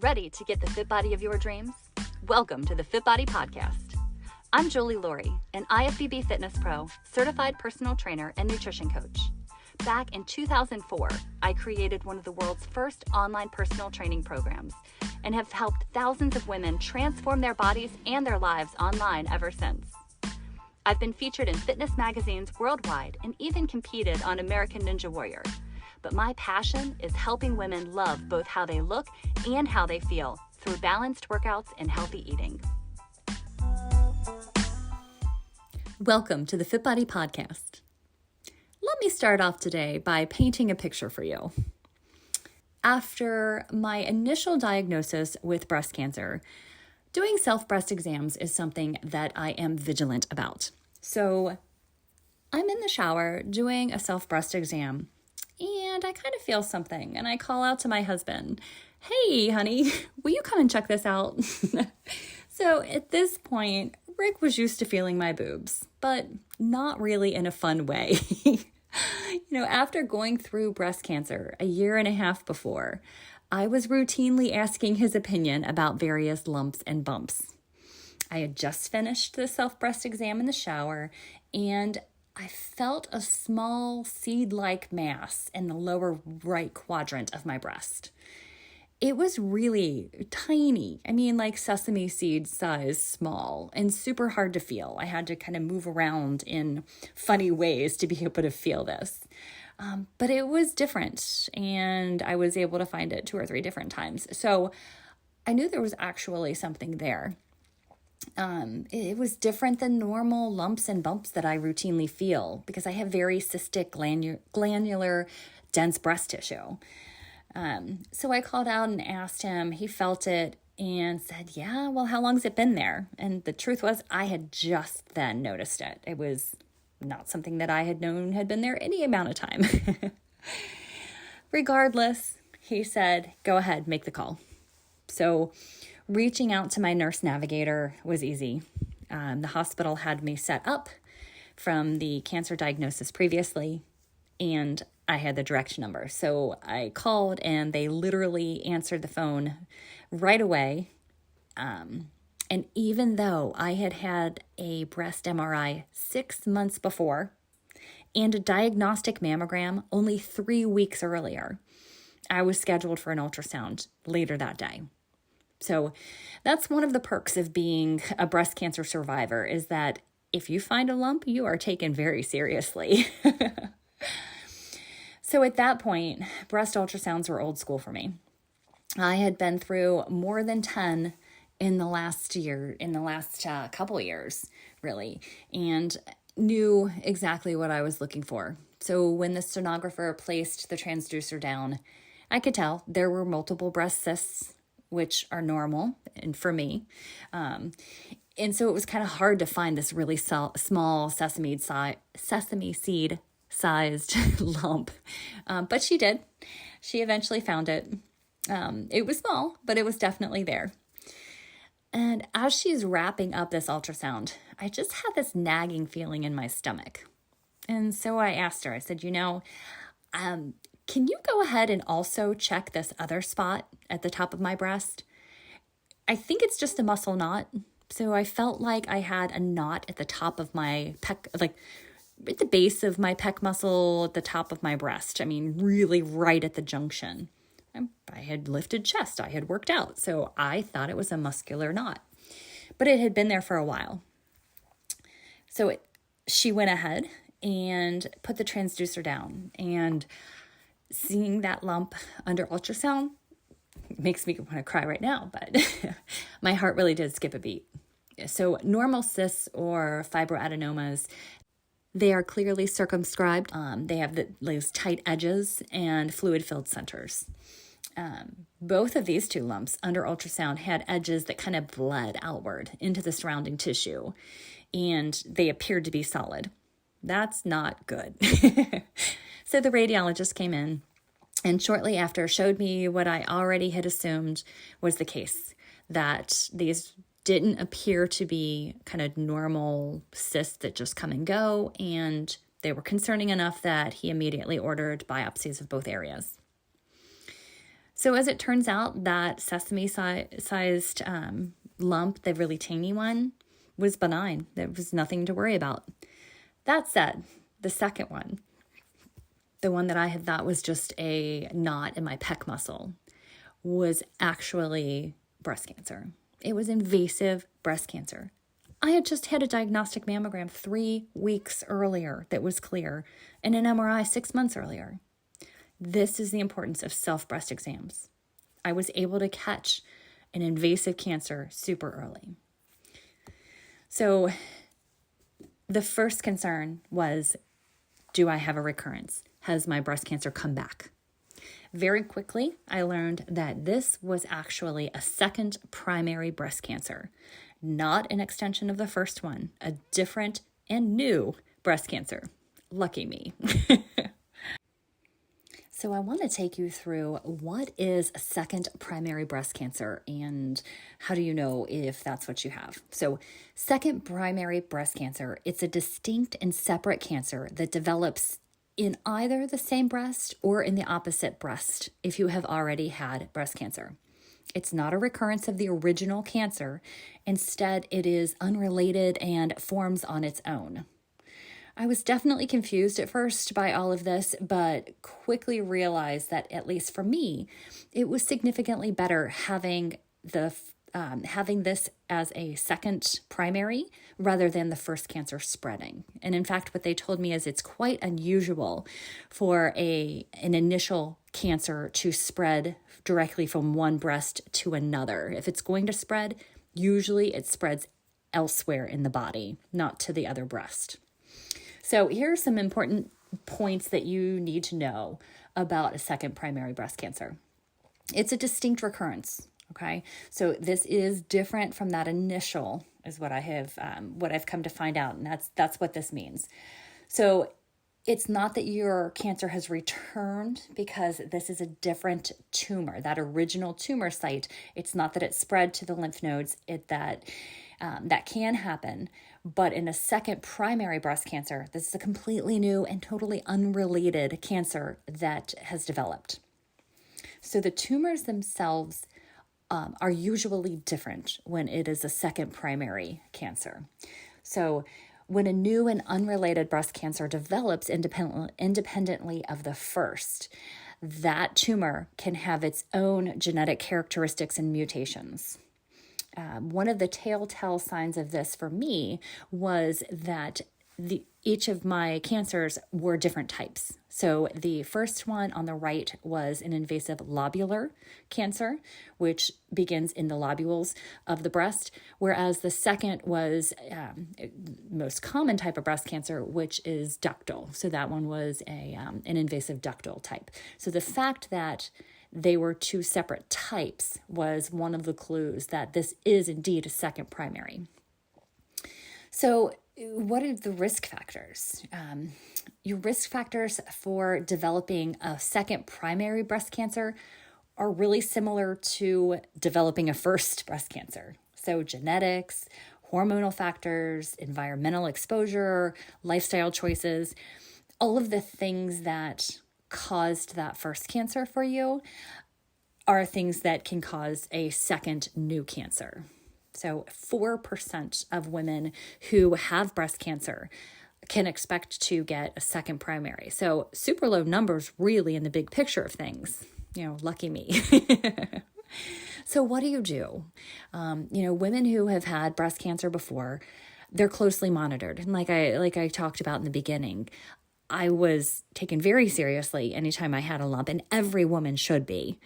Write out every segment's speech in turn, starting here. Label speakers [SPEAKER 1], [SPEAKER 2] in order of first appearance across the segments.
[SPEAKER 1] Ready to get the fit body of your dreams? Welcome to the FITBODY podcast. I'm Lohre, an IFBB fitness pro, certified personal trainer, and nutrition coach. Back in 2004, I created one of the world's first online personal training programs and have helped thousands of women transform their bodies and their lives online ever since. I've been featured in fitness magazines worldwide and even competed on American Ninja Warrior. But my passion is helping women love both how they look and how they feel through balanced workouts and healthy eating. Welcome to the FITBODY podcast. Let me start off today by painting a picture for you. After my initial diagnosis with breast cancer, doing self-breast exams is something that I am vigilant about. So I'm in the shower doing a self-breast exam, and I kind of feel something, and I call out to my husband, "Hey, honey, will you come and check this out?" So at this point, Rick was used to feeling my boobs, but not really in a fun way. After going through breast cancer a year and a half before, I was routinely asking his opinion about various lumps and bumps. I had just finished the self-breast exam in the shower, and I felt a small seed-like mass in the lower right quadrant of my breast. It was really tiny. Like sesame seed size small and super hard to feel. I had to kind of move around in funny ways to be able to feel this. But it was different, and I was able to find it 2 or 3 different times. So I knew there was actually something there. It was different than normal lumps and bumps that I routinely feel because I have very cystic glandular dense breast tissue. So I called out and asked him. He felt it and said, "Yeah, well, how long's it been there?" And the truth was I had just then noticed it. It was not something that I had known had been there any amount of time. Regardless, he said, "Go ahead, make the call." So reaching out to my nurse navigator was easy. The hospital had me set up from the cancer diagnosis previously, and I had the direct number. So I called, and they literally answered the phone right away. And even though I had had a breast MRI 6 months before and a diagnostic mammogram only 3 weeks earlier, I was scheduled for an ultrasound later that day. So that's one of the perks of being a breast cancer survivor, is that if you find a lump, you are taken very seriously. So at that point, breast ultrasounds were old school for me. I had been through more than 10 in the last couple years, really, and knew exactly what I was looking for. So when the sonographer placed the transducer down, I could tell there were multiple breast cysts, which are normal and for me. And so it was kind of hard to find this really small sesame seed sized lump. But she did. She eventually found it. It was small, but it was definitely there. And as she's wrapping up this ultrasound, I just had this nagging feeling in my stomach. And so I asked her, I said, can you go ahead and also check this other spot at the top of my breast? I think it's just a muscle knot. So I felt like I had a knot at the top of my pec, like at the base of my pec muscle at the top of my breast. Really right at the junction. I had lifted chest. I had worked out. So I thought it was a muscular knot. But it had been there for a while. So she went ahead and put the transducer down, and seeing that lump under ultrasound makes me want to cry right now, but my heart really did skip a beat. So normal cysts or fibroadenomas, they are clearly circumscribed. They have those tight edges and fluid-filled centers. Both of these 2 lumps under ultrasound had edges that kind of bled outward into the surrounding tissue, and they appeared to be solid. That's not good. So the radiologist came in and shortly after showed me what I already had assumed was the case, that these didn't appear to be kind of normal cysts that just come and go, and they were concerning enough that he immediately ordered biopsies of both areas. So as it turns out, that sesame-sized lump, the really tiny one, was benign. There was nothing to worry about. That said, the second one, the one that I had thought was just a knot in my pec muscle, was actually breast cancer. It was invasive breast cancer. I had just had a diagnostic mammogram 3 weeks earlier that was clear, and an MRI 6 months earlier. This is the importance of self-breast exams. I was able to catch an invasive cancer super early. So the first concern was, do I have a recurrence? Has my breast cancer come back? Very quickly, I learned that this was actually a second primary breast cancer, not an extension of the first one, a different and new breast cancer. Lucky me. So I want to take you through what is a second primary breast cancer and how do you know if that's what you have. So second primary breast cancer, it's a distinct and separate cancer that develops in either the same breast or in the opposite breast if you have already had breast cancer. It's not a recurrence of the original cancer. Instead, it is unrelated and forms on its own. I was definitely confused at first by all of this, but quickly realized that, at least for me, it was significantly better having this as a second primary rather than the first cancer spreading. And in fact, what they told me is it's quite unusual for an initial cancer to spread directly from one breast to another. If it's going to spread, usually it spreads elsewhere in the body, not to the other breast. So here are some important points that you need to know about a second primary breast cancer. It's a distinct recurrence, okay? So this is different from that initial, is what I've come to find out, and that's what this means. So it's not that your cancer has returned because this is a different tumor, that original tumor site. It's not that it spread to the lymph nodes. That can happen. But in a second primary breast cancer, this is a completely new and totally unrelated cancer that has developed. So the tumors themselves are usually different when it is a second primary cancer. So when a new and unrelated breast cancer develops independently of the first, that tumor can have its own genetic characteristics and mutations. One of the telltale signs of this for me was that each of my cancers were different types. So the first one on the right was an invasive lobular cancer, which begins in the lobules of the breast, whereas the second was most common type of breast cancer, which is ductal. So that one was an invasive ductal type. So the fact that they were two separate types was one of the clues that this is indeed a second primary. So what are the risk factors? Your risk factors for developing a second primary breast cancer are really similar to developing a first breast cancer. So genetics, hormonal factors, environmental exposure, lifestyle choices, all of the things that caused that first cancer for you are things that can cause a second new cancer. So 4% of women who have breast cancer can expect to get a second primary. So super low numbers really in the big picture of things. Lucky me. So what do? Women who have had breast cancer before, they're closely monitored. And like I talked about in the beginning, I was taken very seriously anytime I had a lump, and every woman should be.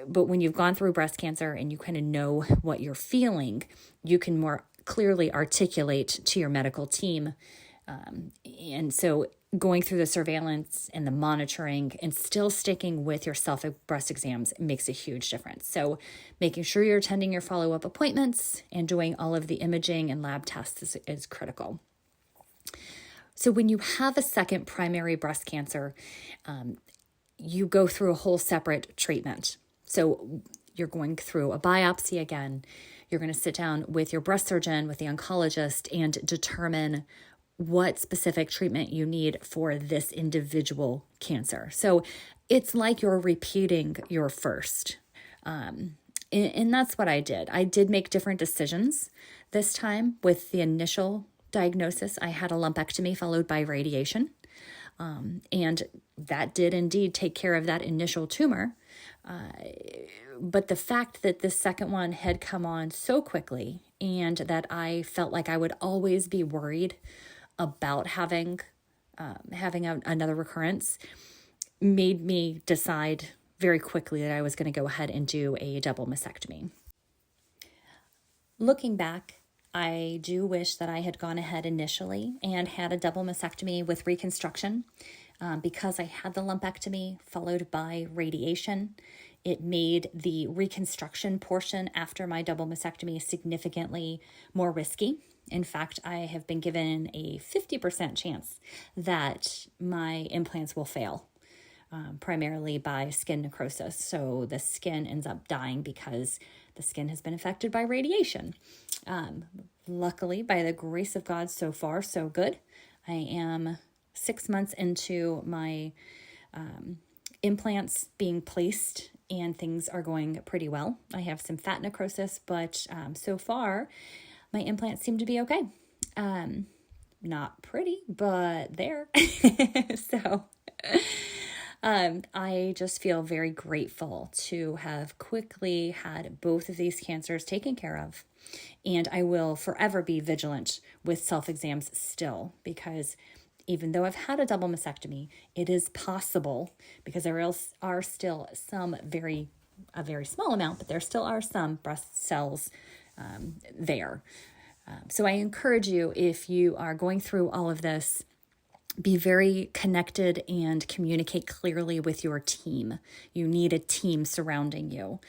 [SPEAKER 1] But when you've gone through breast cancer and you kind of know what you're feeling, you can more clearly articulate to your medical team. And so going through the surveillance and the monitoring and still sticking with your self-breast exams makes a huge difference. So making sure you're attending your follow-up appointments and doing all of the imaging and lab tests is critical. So when you have a second primary breast cancer, you go through a whole separate treatment. So you're going through a biopsy again. You're going to sit down with your breast surgeon, with the oncologist, and determine what specific treatment you need for this individual cancer. So it's like you're repeating your first. And that's what I did. I did make different decisions this time. With the initial diagnosis, I had a lumpectomy followed by radiation. And that did indeed take care of that initial tumor. But the fact that the second one had come on so quickly, and that I felt like I would always be worried about having another recurrence, made me decide very quickly that I was going to go ahead and do a double mastectomy. Looking back, I do wish that I had gone ahead initially and had a double mastectomy with reconstruction. Because I had the lumpectomy followed by radiation, it made the reconstruction portion after my double mastectomy significantly more risky. In fact, I have been given a 50% chance that my implants will fail, primarily by skin necrosis. So the skin ends up dying because the skin has been affected by radiation. Luckily, by the grace of God, so far, so good. I am 6 months into my implants being placed, and things are going pretty well. I have some fat necrosis, but so far, my implants seem to be okay. Not pretty, but there. So I just feel very grateful to have quickly had both of these cancers taken care of. And I will forever be vigilant with self-exams still, because even though I've had a double mastectomy, it is possible, because there are still some a very small amount, but there still are some breast cells there. So I encourage you, if you are going through all of this, be very connected and communicate clearly with your team. You need a team surrounding you.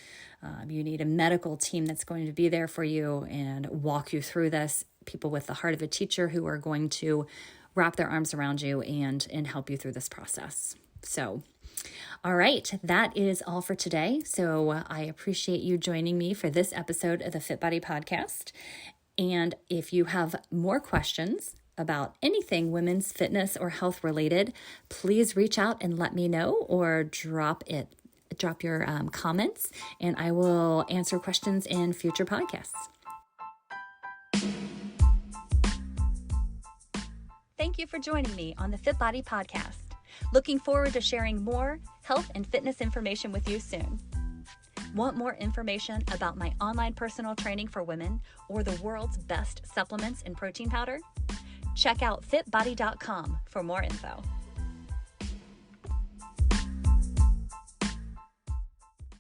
[SPEAKER 1] You need a medical team that's going to be there for you and walk you through this. People with the heart of a teacher who are going to wrap their arms around you and help you through this process. So, all right, that is all for today. So I appreciate you joining me for this episode of the FITBODY podcast. And if you have more questions about anything women's fitness or health related, please reach out and let me know, or drop your comments, and I will answer questions in future podcasts. Thank you for joining me on the FITBODY podcast. Looking forward to sharing more health and fitness information with you soon. Want more information about my online personal training for women or the world's best supplements and protein powder? Check out fitbody.com for more info.